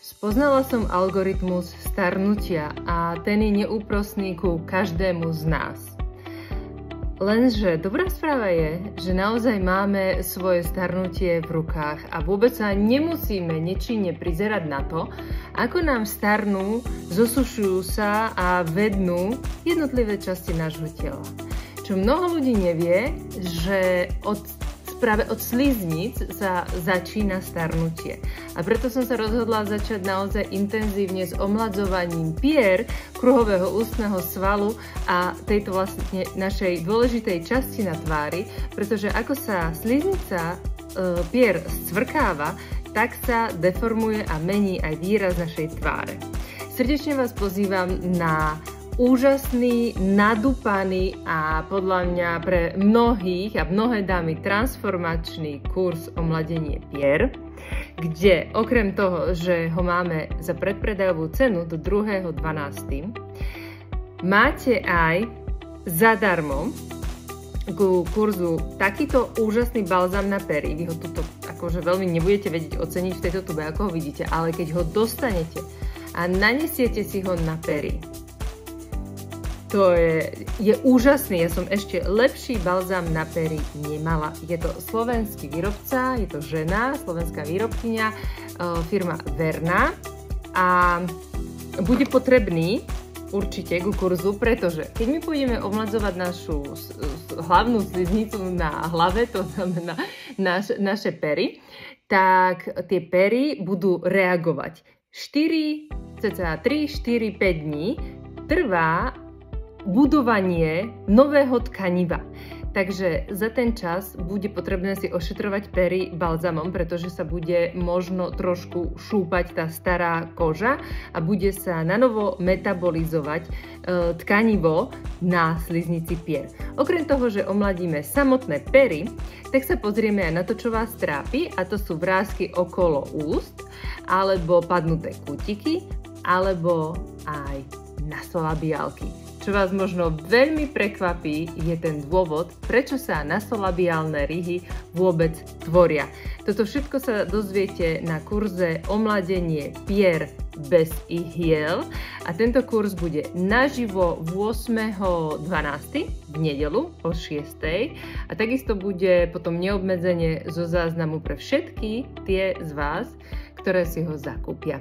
Spoznala som algoritmus starnutia a ten je neúprosný ku každému z nás. Lenže dobrá správa je, že naozaj máme svoje starnutie v rukách a vôbec sa nemusíme nečinne prizerať na to, ako nám starnú, zosušujú sa a vednú jednotlivé časti nášho tela. Čo mnoho ľudí nevie, že práve od sliznic sa začína starnutie. A preto som sa rozhodla začať naozaj intenzívne s omladzovaním pier, kruhového ústneho svalu a tejto vlastne našej dôležitej časti na tvári, pretože ako sa sliznica pier scvrkáva, tak sa deformuje a mení aj výraz našej tváre. Srdečne vás pozývam na úžasný, nadúpaný a podľa mňa pre mnohých a mnohé dámy transformačný kurz Omladenie pier, kde okrem toho, že ho máme za predpredajovú cenu do 2.12., máte aj zadarmo ku kurzu takýto úžasný balzám na pery. Vy ho tuto akože veľmi nebudete vedieť oceniť v tejto tube, ako ho vidíte, ale keď ho dostanete a nanesiete si ho na pery, to je úžasný. Ja som ešte lepší balzám na pery nemala. Je to slovenský výrobca, je to žena, slovenská výrobkyňa, firma Verna a bude potrebný určite ku kurzu, pretože keď my pôjdeme omladzovať našu hlavnú sliznicu na hlave, to znamená naše pery, tak tie pery budú reagovať. 3, 4, 5 dní trvá budovanie nového tkaniva. Takže za ten čas bude potrebné si ošetrovať pery balzamom, pretože sa bude možno trošku šúpať tá stará koža a bude sa nanovo metabolizovať tkanivo na sliznici pier. Okrem toho, že omladíme samotné pery, tak sa pozrieme aj na to, čo vás trápi, a to sú vrásky okolo úst, alebo padnuté kútiky, alebo aj nasolabiálky. Čo vás možno veľmi prekvapí, je ten dôvod, prečo sa nasolabiálne ryhy vôbec tvoria. Toto všetko sa dozviete na kurze Omladenie pier bez ihiel a tento kurz bude naživo 8.12. v nedeľu o 6.00 a takisto bude potom neobmedzenie zo záznamu pre všetky tie z vás, ktoré si ho zakúpia.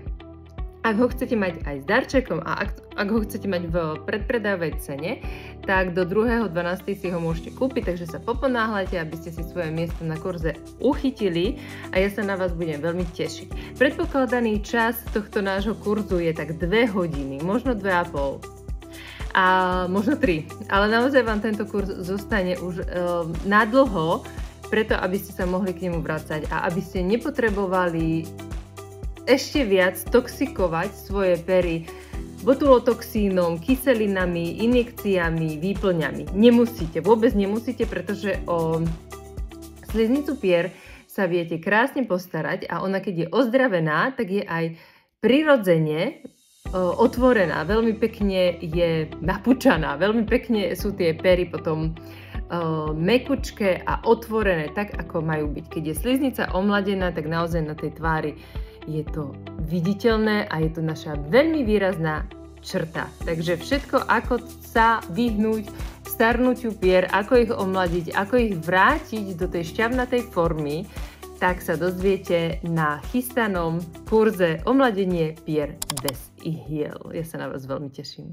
Ak ho chcete mať aj s darčekom a ak ho chcete mať v predpredajovej cene, tak do 2.12. si ho môžete kúpiť, takže sa poponáhľajte, aby ste si svoje miesto na kurze uchytili a ja sa na vás budem veľmi tešiť. Predpokladaný čas tohto nášho kurzu je tak 2 hodiny, možno 2,5 a možno 3, ale naozaj vám tento kurz zostane už nadlho, preto aby ste sa mohli k nemu vracať a aby ste nepotrebovali ešte viac toxikovať svoje pery botulotoxínom, kyselinami, injekciami, výplňami. Nemusíte, vôbec nemusíte, pretože o sliznicu pier sa viete krásne postarať a ona keď je ozdravená, tak je aj prirodzene otvorená, veľmi pekne je napúčaná, veľmi pekne sú tie pery potom mekučké a otvorené tak, ako majú byť. Keď je sliznica omladená, tak naozaj na tej tvári je to viditeľné a je to naša veľmi výrazná črta. Takže všetko, ako sa vyhnúť starnutiu pier, ako ich omladiť, ako ich vrátiť do tej šťavnatej formy, tak sa dozviete na chystanom kurze Omladenie pier bez ihiel. Ja sa na vás veľmi teším.